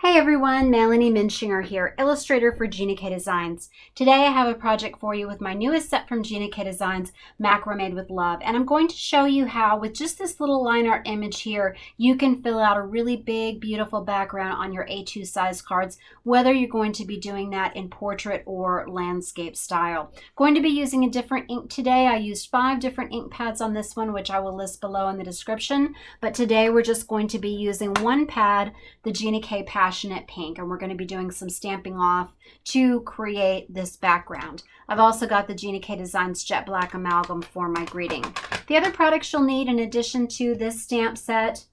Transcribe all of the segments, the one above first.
Hey everyone, Melanie Minshinger here, illustrator for Gina K Designs. Today I have a project for you with my newest set from Gina K Designs, Macramade with Love. And I'm going to show you how, with just this little line art image here, you can fill out a really big, beautiful background on your A2 size cards, whether you're going to be doing that in portrait or landscape style. Going to be using a different ink today. I used 5 different ink pads on this one, which I will list below in the description. But today we're just going to be using one pad, the Gina K Passionate Pink, and we're going to be doing some stamping off to create this background. I've also got the Gina K Designs Jet Black Amalgam for my greeting. The other products you'll need in addition to this stamp set,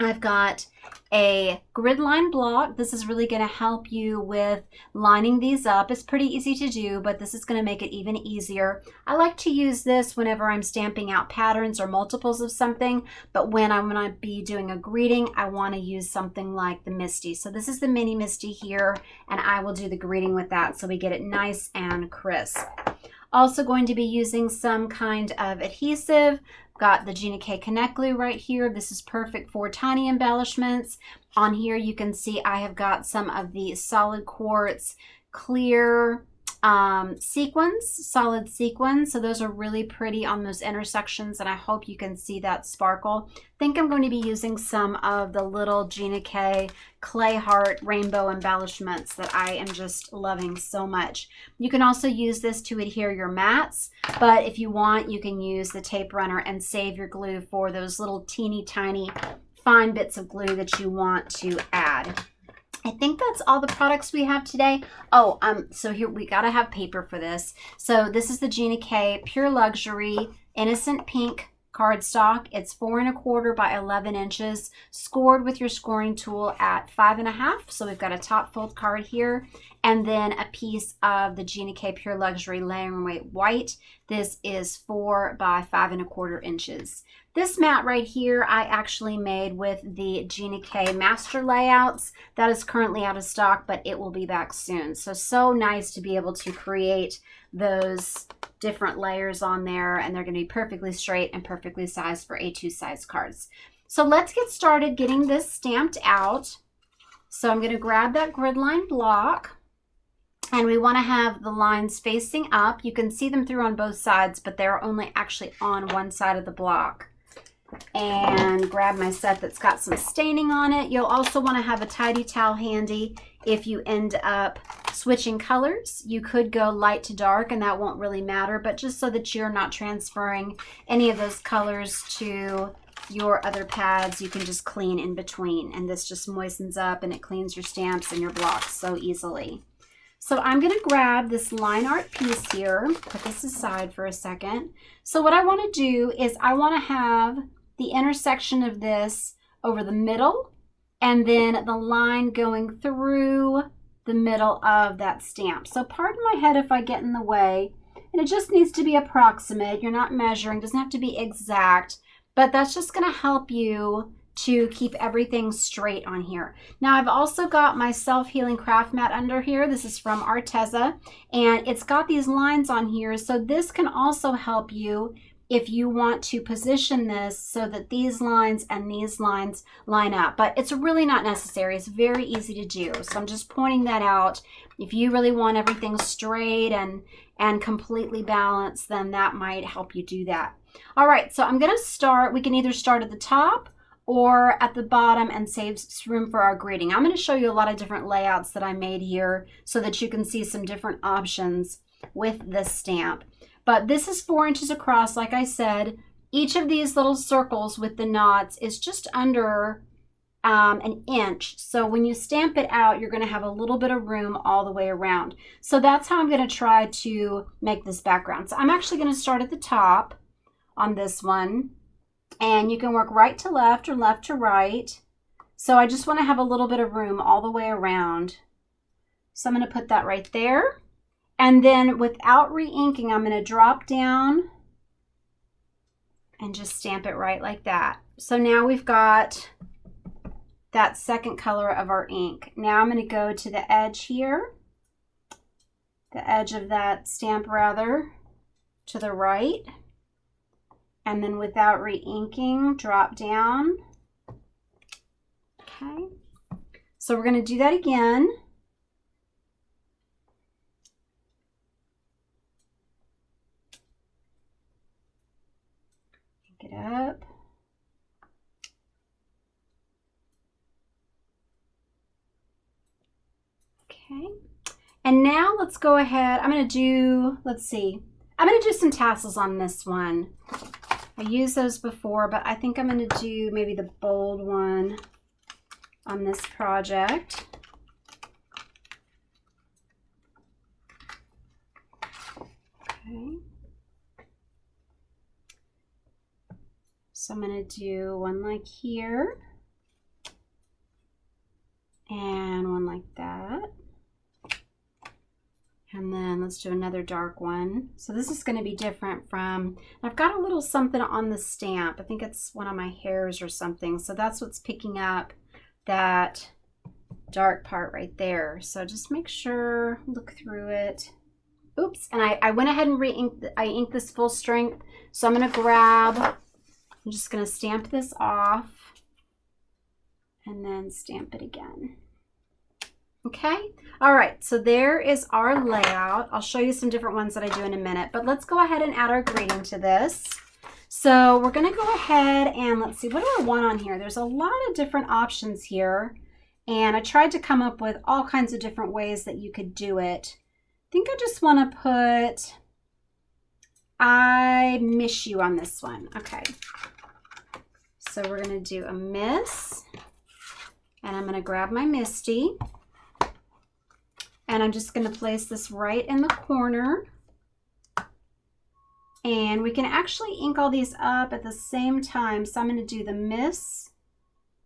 I've got a gridline block. This is really going to help you with lining these up. It's pretty easy to do, but this is going to make it even easier. I like to use this whenever I'm stamping out patterns or multiples of something, but when I'm going to be doing a greeting, I want to use something like the MISTI. So this is the mini MISTI here, and I will do the greeting with that so we get it nice and crisp. Also going to be using some kind of adhesive. Got the Gina K Connect Glue right here. This is perfect for tiny embellishments. On here you can see I have got some of the solid quartz clear sequins, solid sequins. So those are really pretty on those intersections, and I hope you can see that sparkle. I think I'm going to be using some of the little Gina K clay heart rainbow embellishments that I am just loving so much. You can also use this to adhere your mats, but if you want, you can use the tape runner and save your glue for those little teeny tiny fine bits of glue that you want to add. I think that's all the products we have today. Oh, so here we gotta have paper for this. So this is the Gina K Pure Luxury Innocent Pink cardstock. It's 4 1/4 by 11 inches, scored with your scoring tool at 5 1/2. So we've got a top fold card here, and then a piece of the Gina K Pure Luxury Layering Weight White. This is 4 by 5 1/4 inches. This mat right here I actually made with the Gina K Master Layouts. That is currently out of stock, but it will be back soon. So nice to be able to create those different layers on there, and they're going to be perfectly straight and perfectly sized for A2 size cards. So let's get started getting this stamped out. So I'm going to grab that gridline block, and we want to have the lines facing up. You can see them through on both sides, but they're only actually on one side of the block. And grab my set that's got some staining on it. You'll also want to have a tidy towel handy if you end up switching colors. You could go light to dark, and that won't really matter, but just so that you're not transferring any of those colors to your other pads, you can just clean in between, and this just moistens up and it cleans your stamps and your blocks so easily. So I'm going to grab this line art piece here, put this aside for a second. So what I want to do is I want to have the intersection of this over the middle, and then the line going through the middle of that stamp. So pardon my head if I get in the way, and it just needs to be approximate. You're not measuring, doesn't have to be exact, but that's just going to help you to keep everything straight on here. Now I've also got my self-healing craft mat under here. This is from Arteza, and it's got these lines on here, so this can also help you if you want to position this so that these lines and these lines line up. But it's really not necessary. It's very easy to do. So I'm just pointing that out. If you really want everything straight and completely balanced, then that might help you do that. All right, so I'm gonna start. We can either start at the top or at the bottom and save room for our greeting. I'm gonna show you a lot of different layouts that I made here so that you can see some different options with this stamp. But this is 4 inches across, like I said. Each of these little circles with the knots is just under an inch. So when you stamp it out, you're going to have a little bit of room all the way around. So that's how I'm going to try to make this background. So I'm actually going to start at the top on this one. And you can work right to left or left to right. So I just want to have a little bit of room all the way around. So I'm going to put that right there. And then without re-inking, I'm going to drop down and just stamp it right like that. So now we've got that second color of our ink. Now I'm going to go to the edge here, the edge of that stamp rather, to the right. And then without re-inking, drop down. Okay. So we're going to do that again. Pick it up. Okay. And now let's go ahead. I'm going to do, let's see. I'm going to do some tassels on this one. I used those before, but I think I'm going to do maybe the bold one on this project. Okay. So I'm going to do one like here and one like that. And then let's do another dark one. So this is going to be different from, I've got a little something on the stamp. I think it's one of my hairs or something. So that's what's picking up that dark part right there. So just make sure, look through it. Oops, and I went ahead and I inked this full strength. So I'm going to grab, I'm just going to stamp this off and then stamp it again. Okay, all right, so there is our layout. I'll show you some different ones that I do in a minute, but let's go ahead and add our greeting to this. So we're gonna go ahead and let's see, what do I want on here? There's a lot of different options here, and I tried to come up with all kinds of different ways that you could do it. I think I just wanna put, I miss you on this one. Okay, so we're gonna do a miss, and I'm gonna grab my MISTI. And I'm just going to place this right in the corner. And we can actually ink all these up at the same time. So I'm going to do the miss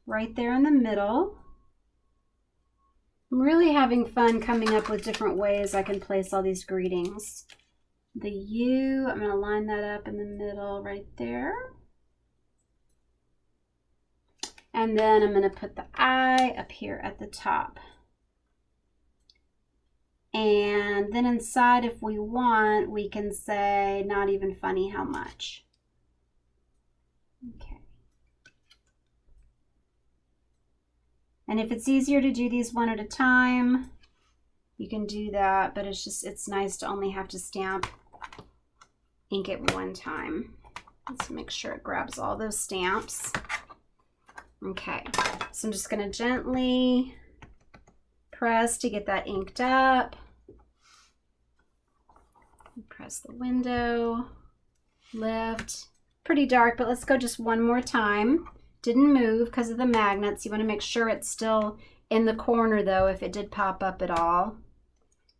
right there in the middle. I'm really having fun coming up with different ways I can place all these greetings. The U, I'm going to line that up in the middle right there. And then I'm going to put the I up here at the top. And then inside, if we want, we can say, not even funny how much. Okay. And if it's easier to do these one at a time, you can do that, but it's nice to only have to ink it one time. Let's make sure it grabs all those stamps. Okay, so I'm just gonna gently press to get that inked up. Press the window, lift. Pretty dark, but let's go just one more time. Didn't move because of the magnets. You want to make sure it's still in the corner though if it did pop up at all.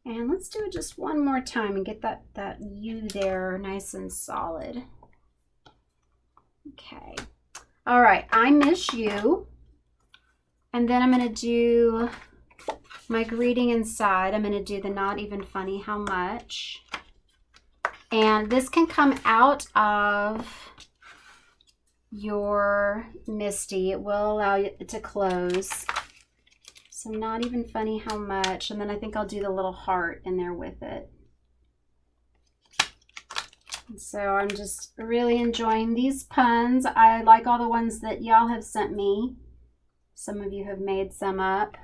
And let's do it just one more time and get that U there nice and solid. Okay. All right, I miss you. And then I'm going to do my greeting inside. I'm going to do the not even funny how much. And this can come out of your MISTI. It will allow it to close. So not even funny how much. And then I think I'll do the little heart in there with it. And so I'm just really enjoying these puns. I like all the ones that y'all have sent me. Some of you have made some up.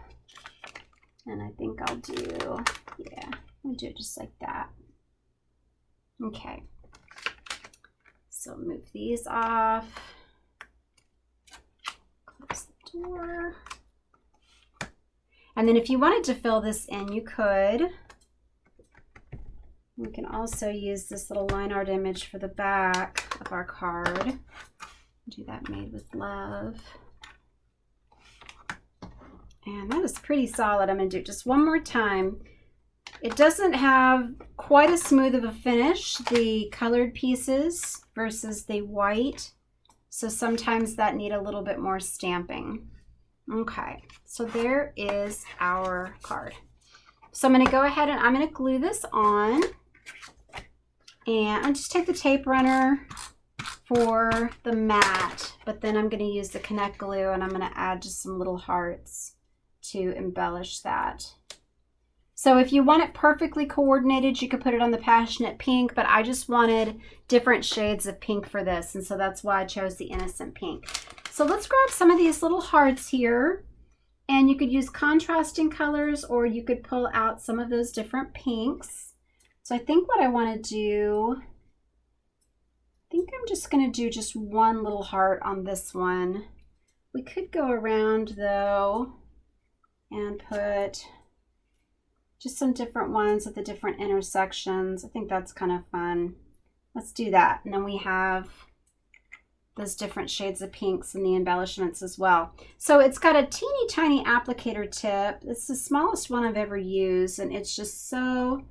And I think I'll do, yeah, I'll do it just like that. Okay, so move these off, close the door. And then if you wanted to fill this in, you could. We can also use this little line art image for the back of our card. Do that made with love. And that is pretty solid. I'm going to do it just one more time. It doesn't have quite as smooth of a finish, the colored pieces versus the white. So sometimes that need a little bit more stamping. Okay, so there is our card. So I'm going to go ahead and I'm going to glue this on. And I'll just take the tape runner for the mat, but then I'm going to use the Connect Glue and I'm going to add just some little hearts to embellish that. So if you want it perfectly coordinated, you could put it on the Passionate Pink, but I just wanted different shades of pink for this, and so that's why I chose the Innocent Pink. So let's grab some of these little hearts here, And you could use contrasting colors, or you could pull out some of those different pinks. So I think what I want to do, I think I'm just going to do just one little heart on this one. We could go around though and put just some different ones at the different intersections. I think that's kind of fun. Let's do that. And then we have those different shades of pinks and the embellishments as well. So it's got a teeny tiny applicator tip. It's the smallest one I've ever used, and it's just so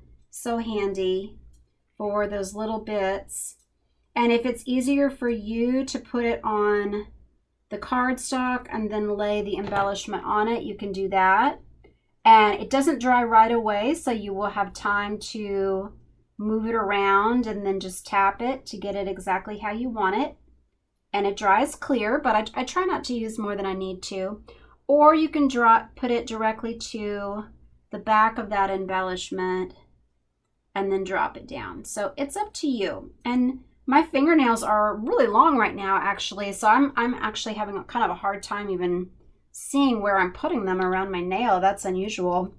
handy for those little bits. And if it's easier for you to put it on the cardstock and then lay the embellishment on it, you can do that. And it doesn't dry right away, so you will have time to move it around and then just tap it to get it exactly how you want it. And it dries clear, but I try not to use more than I need to. Or you can put it directly to the back of that embellishment and then drop it down. So it's up to you. And my fingernails are really long right now, actually, so I'm actually having kind of a hard time even seeing where I'm putting them around my nail. That's unusual.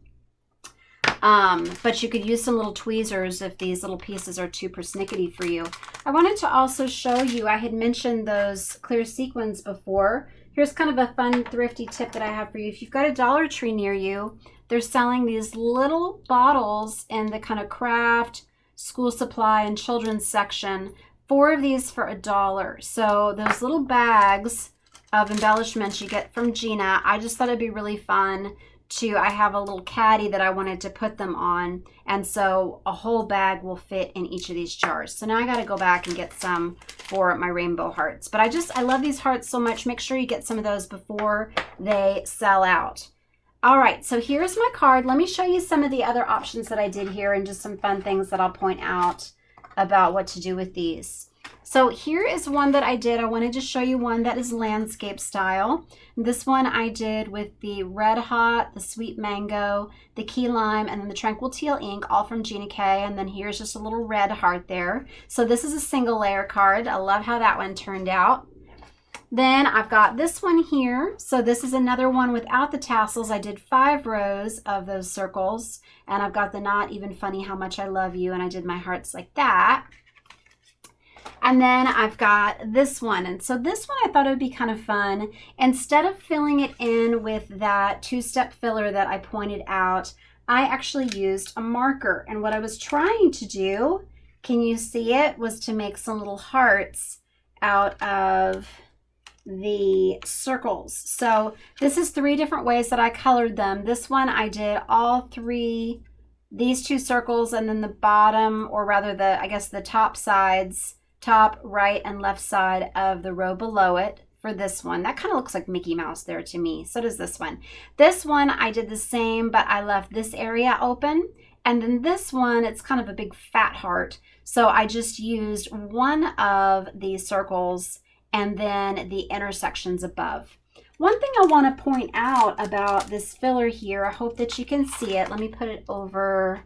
But you could use some little tweezers if these little pieces are too persnickety for you. I wanted to also show you, I had mentioned those clear sequins before. Here's kind of a fun thrifty tip that I have for you. If you've got a Dollar Tree near you, they're selling these little bottles in the kind of craft, school supply, and children's section. 4 of these for $1. So those little bags of embellishments you get from Gina, I just thought it'd be really fun to, I have a little caddy that I wanted to put them on, and so a whole bag will fit in each of these jars. So now I got to go back and get some for my rainbow hearts. But I love these hearts so much. Make sure you get some of those before they sell out. All right, so here's my card. Let me show you some of the other options that I did here and just some fun things that I'll point out about what to do with these. So here is one that I did. I wanted to show you one that is landscape style. This one I did with the Red Hot, the Sweet Mango, the Key Lime, and then the Tranquil Teal ink, all from Gina K. And then here's just a little red heart there. So this is a single layer card. I love how that one turned out. Then I've got this one here. So this is another one without the tassels. I did 5 rows of those circles, and I've got the Not Even Funny How Much I Love You, and I did my hearts like that. And then I've got this one. And so this one I thought it would be kind of fun. Instead of filling it in with that 2-step filler that I pointed out, I actually used a marker. And what I was trying to do, can you see it, was to make some little hearts out of the circles. So this is 3 different ways that I colored them. This one I did all 3, these 2 circles, and then the bottom, or rather the, I guess the top sides, top, right, and left side of the row below it for this one. That kind of looks like Mickey Mouse there to me. So does this one. This one I did the same, but I left this area open. And then this one, it's kind of a big fat heart. So I just used one of these circles and then the intersections above. One thing I want to point out about this filler here, I hope that you can see it. Let me put it over.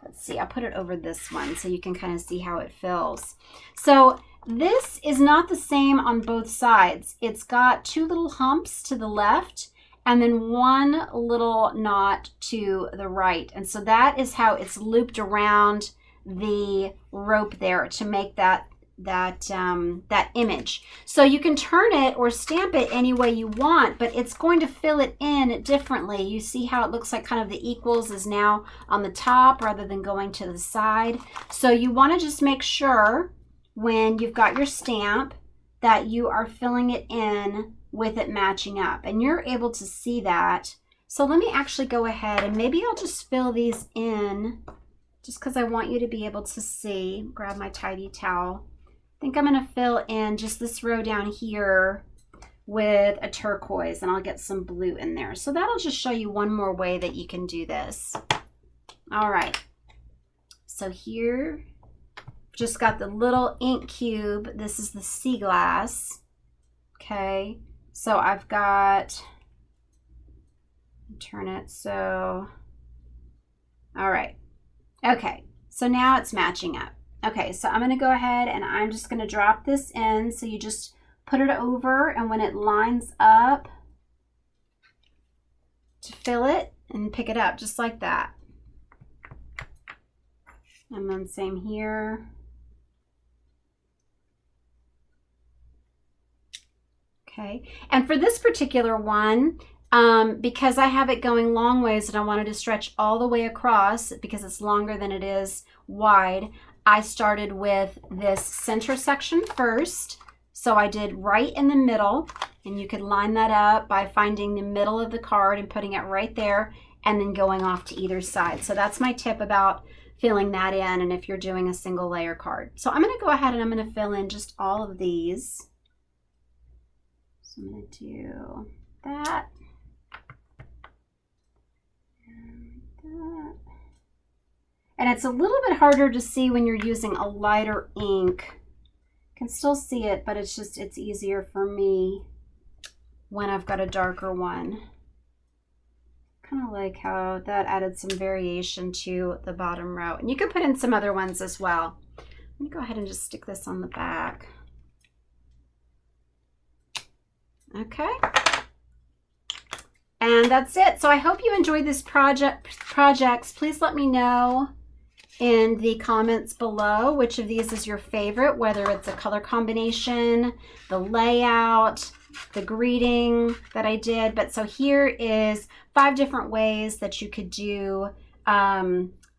Let's see, I'll put it over this one so you can kind of see how it fills. So this is not the same on both sides. It's got 2 little humps to the left and then 1 little knot to the right. And so that is how it's looped around the rope there to make that image. So you can turn it or stamp it any way you want, but it's going to fill it in differently. You see how it looks like kind of the equals is now on the top rather than going to the side. So you want to just make sure when you've got your stamp that you are filling it in with it matching up, and you're able to see that. So let me actually go ahead and maybe I'll just fill these in just because I want you to be able to see. Grab my tidy towel. I think I'm going to fill in just this row down here with a turquoise, and I'll get some blue in there. So that'll just show you one more way that you can do this. All right. So here, just got the little ink cube. This is the sea glass. Okay. So I've got, turn it so, all right. Okay. So now it's matching up. Okay, so I'm going to go ahead and I'm just going to drop this in. So you just put it over, and when it lines up, to fill it and pick it up just like that. And then same here. Okay, and for this particular one, because I have it going long ways and I wanted to stretch all the way across because it's longer than it is wide, I started with this center section first. So I did right in the middle, and you could line that up by finding the middle of the card and putting it right there and then going off to either side. So that's my tip about filling that in, and if you're doing a single layer card. So I'm going to go ahead and I'm going to fill in just all of these. So I'm going to do that. And that. And it's a little bit harder to see when you're using a lighter ink. Can still see it, but it's easier for me when I've got a darker one. Kind of like how that added some variation to the bottom row. And you can put in some other ones as well. Let me go ahead and just stick this on the back. Okay. And that's it. So I hope you enjoyed this projects. Please let me know in the comments below which of these is your favorite, whether it's a color combination, the layout, the greeting that I did. But so here is 5 different ways that you could do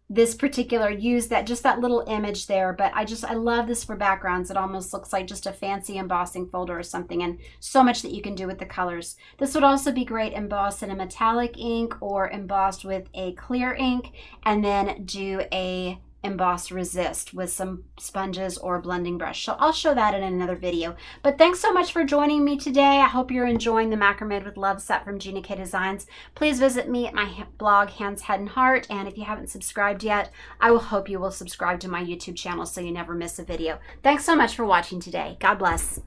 this particular, use that, just that little image there. But I love this for backgrounds. It almost looks like just a fancy embossing folder or something, and so much that you can do with the colors. This would also be great embossed in a metallic ink or embossed with a clear ink, and then do a emboss resist with some sponges or a blending brush. So I'll show that in another video. But thanks so much for joining me today. I hope you're enjoying the Macramade with Love set from Gina K Designs. Please visit me at my blog, Hands, Head, and Heart. And if you haven't subscribed yet, I will hope you will subscribe to my YouTube channel so you never miss a video. Thanks so much for watching today. God bless.